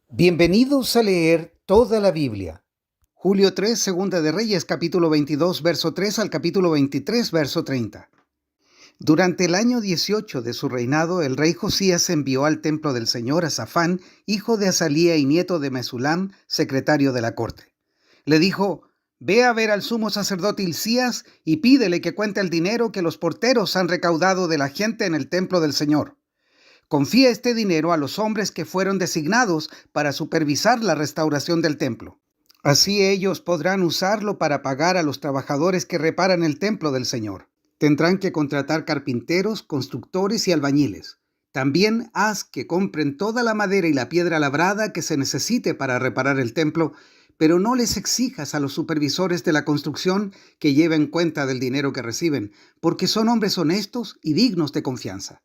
Bienvenidos a leer toda la Biblia. Julio 3, Segunda de Reyes, capítulo 22, verso 3 al capítulo 23, verso 30. Durante el año 18 de su reinado, el rey Josías envió al templo del Señor a Safán, hijo de Azalía y nieto de Mesulam, secretario de la corte. Le dijo: «Ve a ver al sumo sacerdote Hilcías y pídele que cuente el dinero que los porteros han recaudado de la gente en el templo del Señor. Confía este dinero a los hombres que fueron designados para supervisar la restauración del templo. Así ellos podrán usarlo para pagar a los trabajadores que reparan el templo del Señor. Tendrán que contratar carpinteros, constructores y albañiles. También haz que compren toda la madera y la piedra labrada que se necesite para reparar el templo, pero no les exijas a los supervisores de la construcción que lleven cuenta del dinero que reciben, porque son hombres honestos y dignos de confianza».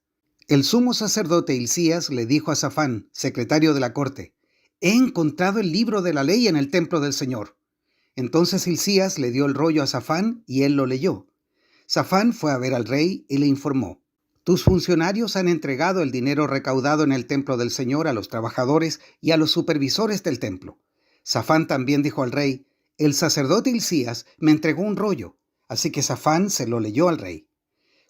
El sumo sacerdote Hilcías le dijo a Safán, secretario de la corte: «He encontrado el libro de la ley en el templo del Señor». Entonces Hilcías le dio el rollo a Safán y él lo leyó. Safán fue a ver al rey y le informó: «Tus funcionarios han entregado el dinero recaudado en el templo del Señor a los trabajadores y a los supervisores del templo». Safán también dijo al rey: «El sacerdote Hilcías me entregó un rollo». Así que Safán se lo leyó al rey.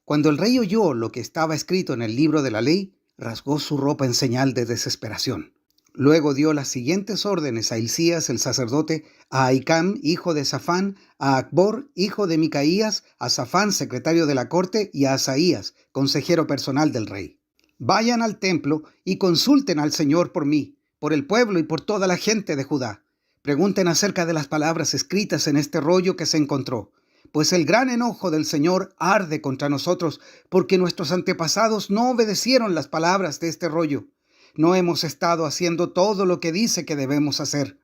Cuando el rey oyó lo que estaba escrito en el libro de la ley, rasgó su ropa en señal de desesperación. Luego dio las siguientes órdenes a Hilcías el sacerdote, a Ahicam, hijo de Safán, a Acbor, hijo de Micaías, a Safán, secretario de la corte, y a Asaías, consejero personal del rey: «Vayan al templo y consulten al Señor por mí, por el pueblo y por toda la gente de Judá. Pregunten acerca de las palabras escritas en este rollo que se encontró, pues el gran enojo del Señor arde contra nosotros, porque nuestros antepasados no obedecieron las palabras de este rollo. No hemos estado haciendo todo lo que dice que debemos hacer».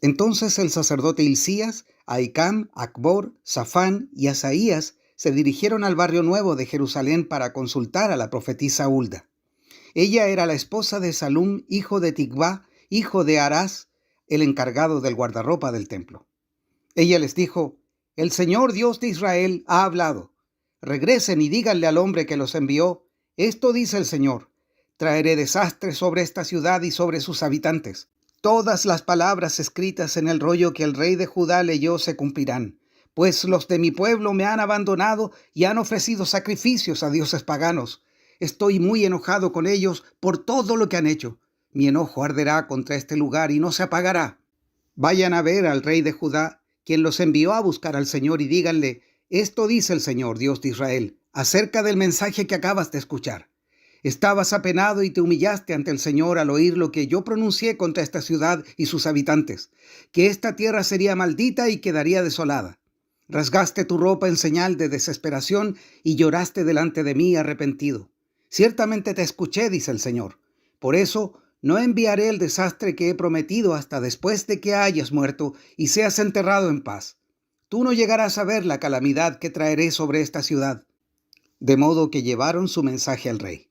Entonces el sacerdote Hilcías, Ahicam, Acbor, Safán y Asaías se dirigieron al barrio nuevo de Jerusalén para consultar a la profetisa Hulda. Ella era la esposa de Salum, hijo de Ticvá, hijo de Harás, el encargado del guardarropa del templo. Ella les dijo: «El Señor Dios de Israel ha hablado. Regresen y díganle al hombre que los envió: esto dice el Señor: traeré desastre sobre esta ciudad y sobre sus habitantes. Todas las palabras escritas en el rollo que el rey de Judá leyó se cumplirán, pues los de mi pueblo me han abandonado y han ofrecido sacrificios a dioses paganos. Estoy muy enojado con ellos por todo lo que han hecho. Mi enojo arderá contra este lugar y no se apagará. Vayan a ver al rey de Judá, quien los envió a buscar al Señor, y díganle: esto dice el Señor, Dios de Israel, acerca del mensaje que acabas de escuchar. Estabas apenado y te humillaste ante el Señor al oír lo que yo pronuncié contra esta ciudad y sus habitantes, que esta tierra sería maldita y quedaría desolada. Rasgaste tu ropa en señal de desesperación y lloraste delante de mí arrepentido. Ciertamente te escuché, dice el Señor. Por eso no enviaré el desastre que he prometido hasta después de que hayas muerto y seas enterrado en paz. Tú no llegarás a ver la calamidad que traeré sobre esta ciudad». De modo que llevaron su mensaje al rey.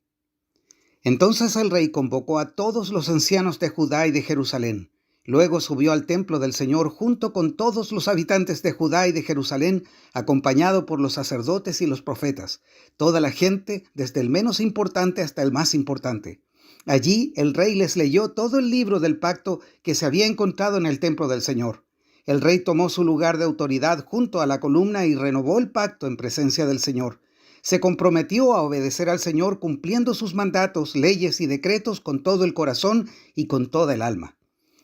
Entonces el rey convocó a todos los ancianos de Judá y de Jerusalén. Luego subió al templo del Señor junto con todos los habitantes de Judá y de Jerusalén, acompañado por los sacerdotes y los profetas, toda la gente, desde el menos importante hasta el más importante. Allí el rey les leyó todo el libro del pacto que se había encontrado en el templo del Señor. El rey tomó su lugar de autoridad junto a la columna y renovó el pacto en presencia del Señor. Se comprometió a obedecer al Señor cumpliendo sus mandatos, leyes y decretos con todo el corazón y con toda el alma.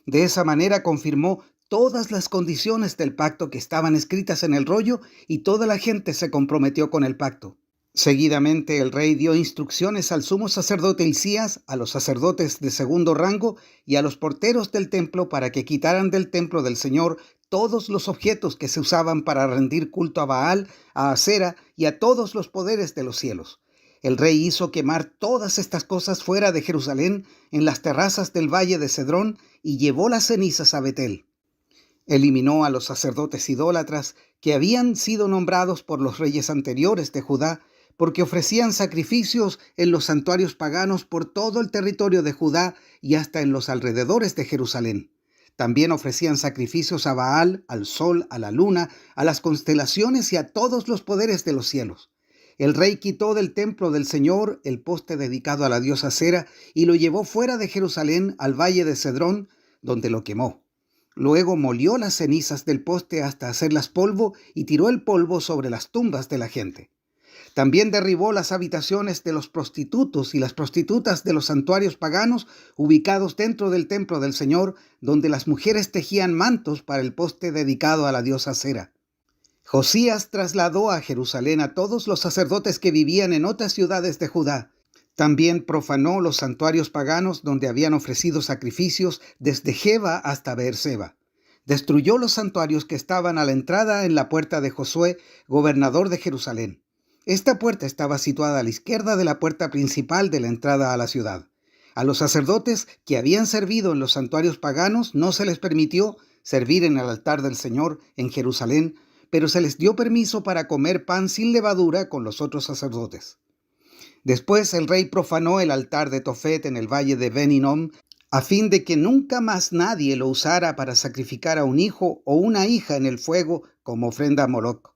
De esa manera confirmó todas las condiciones del pacto que estaban escritas en el rollo, y toda la gente se comprometió con el pacto. Seguidamente el rey dio instrucciones al sumo sacerdote Hilcías, a los sacerdotes de segundo rango y a los porteros del templo para que quitaran del templo del Señor todos los objetos que se usaban para rendir culto a Baal, a Asera y a todos los poderes de los cielos. El rey hizo quemar todas estas cosas fuera de Jerusalén, en las terrazas del valle de Cedrón, y llevó las cenizas a Betel. Eliminó a los sacerdotes idólatras que habían sido nombrados por los reyes anteriores de Judá, porque ofrecían sacrificios en los santuarios paganos por todo el territorio de Judá y hasta en los alrededores de Jerusalén. También ofrecían sacrificios a Baal, al sol, a la luna, a las constelaciones y a todos los poderes de los cielos. El rey quitó del templo del Señor el poste dedicado a la diosa Acera y lo llevó fuera de Jerusalén al valle de Cedrón, donde lo quemó. Luego molió las cenizas del poste hasta hacerlas polvo y tiró el polvo sobre las tumbas de la gente. También derribó las habitaciones de los prostitutos y las prostitutas de los santuarios paganos ubicados dentro del templo del Señor, donde las mujeres tejían mantos para el poste dedicado a la diosa Acera. Josías trasladó a Jerusalén a todos los sacerdotes que vivían en otras ciudades de Judá. También profanó los santuarios paganos donde habían ofrecido sacrificios desde Geba hasta Beerseba. Destruyó los santuarios que estaban a la entrada en la puerta de Josué, gobernador de Jerusalén. Esta puerta estaba situada a la izquierda de la puerta principal de la entrada a la ciudad. A los sacerdotes que habían servido en los santuarios paganos no se les permitió servir en el altar del Señor en Jerusalén, pero se les dio permiso para comer pan sin levadura con los otros sacerdotes. Después el rey profanó el altar de Tofet en el valle de Ben-Hinnom, a fin de que nunca más nadie lo usara para sacrificar a un hijo o una hija en el fuego como ofrenda a Moloc.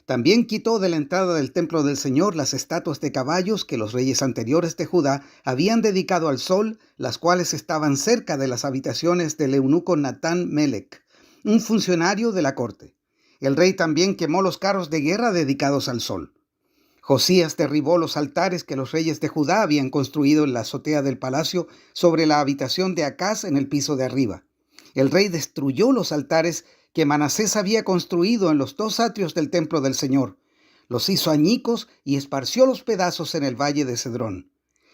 También quitó de la entrada del templo del Señor las estatuas de caballos que los reyes anteriores de Judá habían dedicado al sol, las cuales estaban cerca de las habitaciones del eunuco Natán Melech, un funcionario de la corte. El rey también quemó los carros de guerra dedicados al sol. Josías derribó los altares que los reyes de Judá habían construido en la azotea del palacio sobre la habitación de Acaz en el piso de arriba. El rey destruyó los altares que Manasés había construido en los dos atrios del templo del Señor. Los hizo añicos y esparció los pedazos en el valle de Cedrón.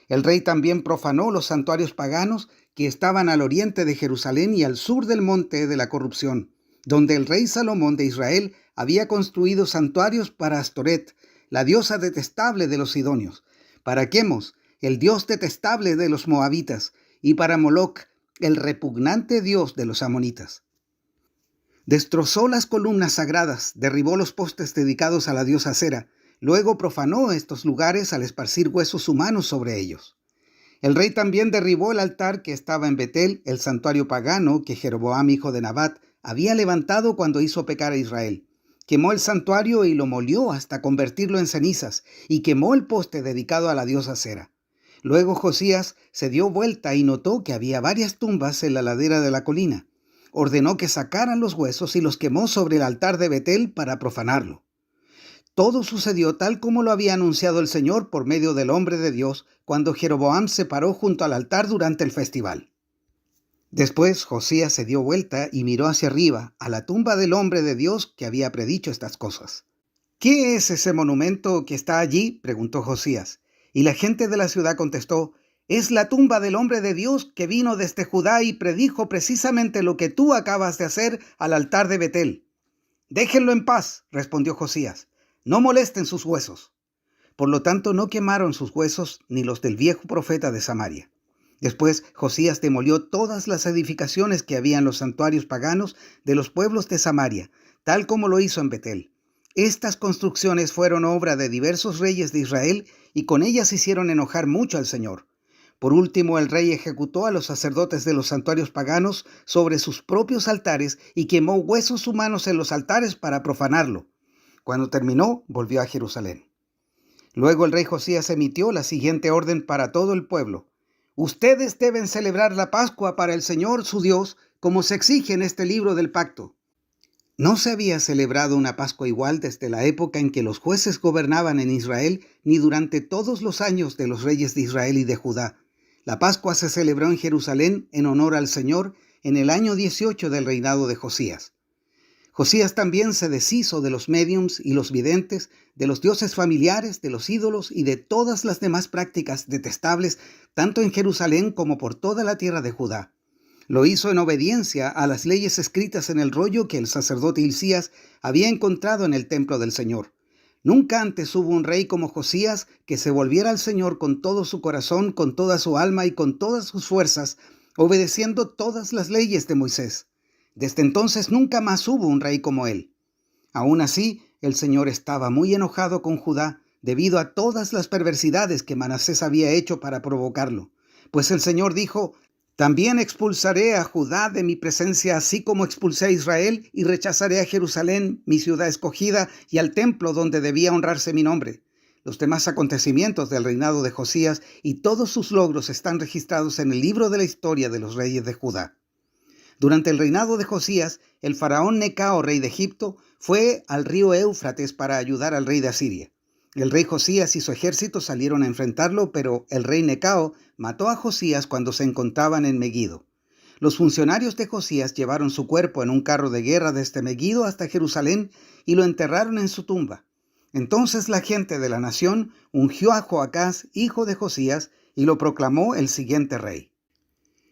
El rey también profanó los santuarios paganos que estaban al oriente de Jerusalén y al sur del monte de la corrupción, donde el rey Salomón de Israel había construido santuarios para Astoret, la diosa detestable de los sidonios, para Quemos, el dios detestable de los moabitas, y para Moloc, el repugnante dios de los amonitas. Destrozó las columnas sagradas, derribó los postes dedicados a la diosa Acera, luego profanó estos lugares al esparcir huesos humanos sobre ellos. El rey también derribó el altar que estaba en Betel, el santuario pagano que Jeroboam, hijo de Nabat, había levantado cuando hizo pecar a Israel. Quemó el santuario y lo molió hasta convertirlo en cenizas, y quemó el poste dedicado a la diosa Acera. Luego Josías se dio vuelta y notó que había varias tumbas en la ladera de la colina. Ordenó que sacaran los huesos y los quemó sobre el altar de Betel para profanarlo. Todo sucedió tal como lo había anunciado el Señor por medio del hombre de Dios cuando Jeroboam se paró junto al altar durante el festival. Después Josías se dio vuelta y miró hacia arriba, a la tumba del hombre de Dios que había predicho estas cosas. «¿Qué es ese monumento que está allí?», preguntó Josías. Y la gente de la ciudad contestó: «Es la tumba del hombre de Dios que vino desde Judá y predijo precisamente lo que tú acabas de hacer al altar de Betel». «Déjenlo en paz», respondió Josías. «No molesten sus huesos». Por lo tanto, no quemaron sus huesos ni los del viejo profeta de Samaria. Después Josías demolió todas las edificaciones que había en los santuarios paganos de los pueblos de Samaria, tal como lo hizo en Betel. Estas construcciones fueron obra de diversos reyes de Israel y con ellas hicieron enojar mucho al Señor. Por último, el rey ejecutó a los sacerdotes de los santuarios paganos sobre sus propios altares y quemó huesos humanos en los altares para profanarlo. Cuando terminó, volvió a Jerusalén. Luego el rey Josías emitió la siguiente orden para todo el pueblo: «Ustedes deben celebrar la Pascua para el Señor su Dios, como se exige en este libro del pacto». No se había celebrado una Pascua igual desde la época en que los jueces gobernaban en Israel, ni durante todos los años de los reyes de Israel y de Judá. La Pascua se celebró en Jerusalén en honor al Señor en el año 18 del reinado de Josías. Josías también se deshizo de los médiums y los videntes, de los dioses familiares, de los ídolos y de todas las demás prácticas detestables, tanto en Jerusalén como por toda la tierra de Judá. Lo hizo en obediencia a las leyes escritas en el rollo que el sacerdote Hilcías había encontrado en el templo del Señor. Nunca antes hubo un rey como Josías que se volviera al Señor con todo su corazón, con toda su alma y con todas sus fuerzas, obedeciendo todas las leyes de Moisés. Desde entonces nunca más hubo un rey como él. Aún así, el Señor estaba muy enojado con Judá debido a todas las perversidades que Manasés había hecho para provocarlo. Pues el Señor dijo: «También expulsaré a Judá de mi presencia, así como expulsé a Israel, y rechazaré a Jerusalén, mi ciudad escogida, y al templo donde debía honrarse mi nombre. Los demás acontecimientos del reinado de Josías y todos sus logros están registrados en el libro de la historia de los reyes de Judá. Durante el reinado de Josías, el faraón Necao, rey de Egipto, fue al río Éufrates para ayudar al rey de Asiria. El rey Josías y su ejército salieron a enfrentarlo, pero el rey Necao mató a Josías cuando se encontraban en Megido. Los funcionarios de Josías llevaron su cuerpo en un carro de guerra desde Megido hasta Jerusalén y lo enterraron en su tumba. Entonces la gente de la nación ungió a Joacás, hijo de Josías, y lo proclamó el siguiente rey.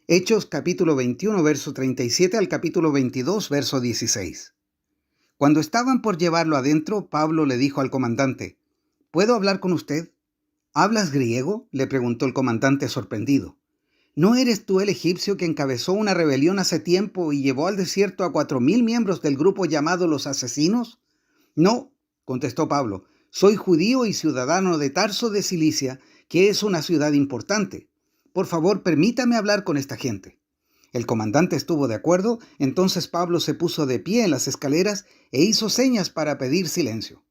Hechos capítulo 21, verso 37 al capítulo 22, verso 16. Cuando estaban por llevarlo adentro, Pablo le dijo al comandante: ¿Puedo hablar con usted? ¿Hablas griego?, le preguntó el comandante sorprendido. ¿No eres tú el egipcio que encabezó una rebelión hace tiempo y llevó al desierto a 4,000 miembros del grupo llamado los Asesinos? No, contestó Pablo, soy judío y ciudadano de Tarso de Cilicia, que es una ciudad importante. Por favor, permítame hablar con esta gente. El comandante estuvo de acuerdo, entonces Pablo se puso de pie en las escaleras e hizo señas para pedir silencio.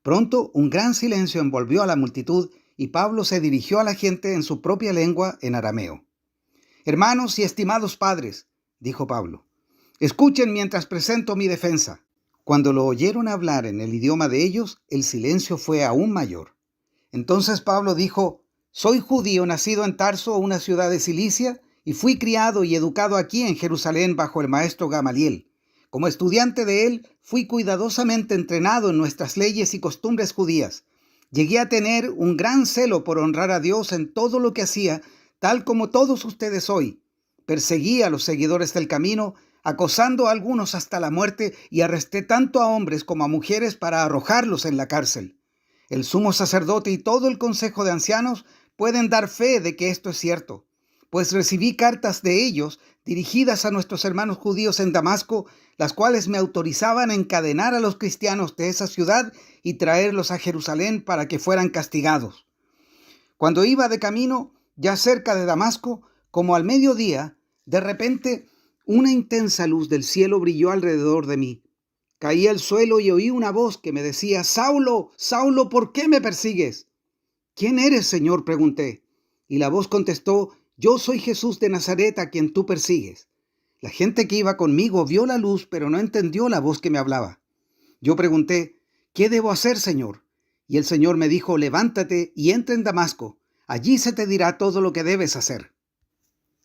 Pronto, un gran silencio envolvió a la multitud y Pablo se dirigió a la gente en su propia lengua, en arameo. Hermanos y estimados padres, dijo Pablo, escuchen mientras presento mi defensa. Cuando lo oyeron hablar en el idioma de ellos, el silencio fue aún mayor. Entonces Pablo dijo: soy judío nacido en Tarso, una ciudad de Cilicia, y fui criado y educado aquí en Jerusalén bajo el maestro Gamaliel. Como estudiante de él, fui cuidadosamente entrenado en nuestras leyes y costumbres judías. Llegué a tener un gran celo por honrar a Dios en todo lo que hacía, tal como todos ustedes hoy. Perseguí a los seguidores del camino, acosando a algunos hasta la muerte, y arresté tanto a hombres como a mujeres para arrojarlos en la cárcel. El sumo sacerdote y todo el consejo de ancianos pueden dar fe de que esto es cierto, pues recibí cartas de ellos dirigidas a nuestros hermanos judíos en Damasco, las cuales me autorizaban a encadenar a los cristianos de esa ciudad y traerlos a Jerusalén para que fueran castigados. Cuando iba de camino, ya cerca de Damasco, como al mediodía, de repente una intensa luz del cielo brilló alrededor de mí. Caí al suelo y oí una voz que me decía: Saulo, Saulo, ¿por qué me persigues? ¿Quién eres, Señor?, pregunté. Y la voz contestó: yo soy Jesús de Nazaret, a quien tú persigues. La gente que iba conmigo vio la luz, pero no entendió la voz que me hablaba. Yo pregunté: ¿qué debo hacer, Señor? Y el Señor me dijo: levántate y entra en Damasco. Allí se te dirá todo lo que debes hacer.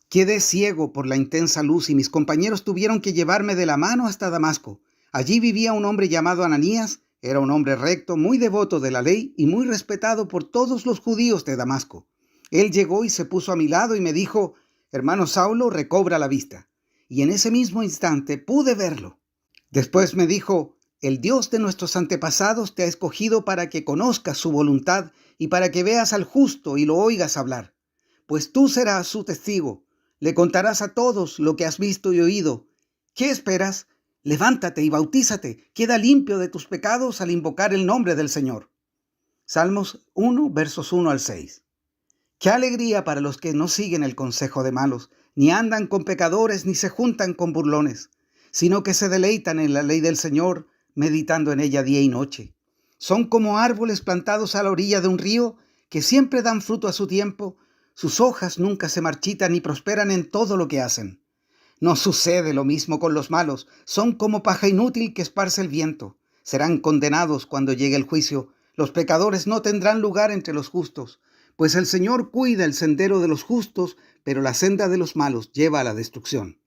Quedé ciego por la intensa luz y mis compañeros tuvieron que llevarme de la mano hasta Damasco. Allí vivía un hombre llamado Ananías. Era un hombre recto, muy devoto de la ley y muy respetado por todos los judíos de Damasco. Él llegó y se puso a mi lado y me dijo: hermano Saulo, recobra la vista. Y en ese mismo instante pude verlo. Después me dijo: el Dios de nuestros antepasados te ha escogido para que conozcas su voluntad y para que veas al justo y lo oigas hablar. Pues tú serás su testigo. Le contarás a todos lo que has visto y oído. ¿Qué esperas? Levántate y bautízate. Queda limpio de tus pecados al invocar el nombre del Señor. Salmos 1, versos 1 al 6. Qué alegría para los que no siguen el consejo de malos, ni andan con pecadores, ni se juntan con burlones, sino que se deleitan en la ley del Señor, meditando en ella día y noche. Son como árboles plantados a la orilla de un río, que siempre dan fruto a su tiempo. Sus hojas nunca se marchitan y prosperan en todo lo que hacen. No sucede lo mismo con los malos. Son como paja inútil que esparce el viento. Serán condenados cuando llegue el juicio. Los pecadores no tendrán lugar entre los justos, pues el Señor cuida el sendero de los justos, pero la senda de los malos lleva a la destrucción.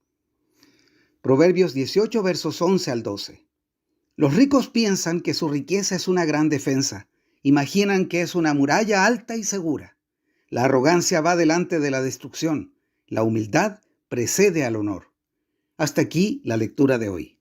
Proverbios 18, versos 11 al 12. Los ricos piensan que su riqueza es una gran defensa. Imaginan que es una muralla alta y segura. La arrogancia va delante de la destrucción. La humildad precede al honor. Hasta aquí la lectura de hoy.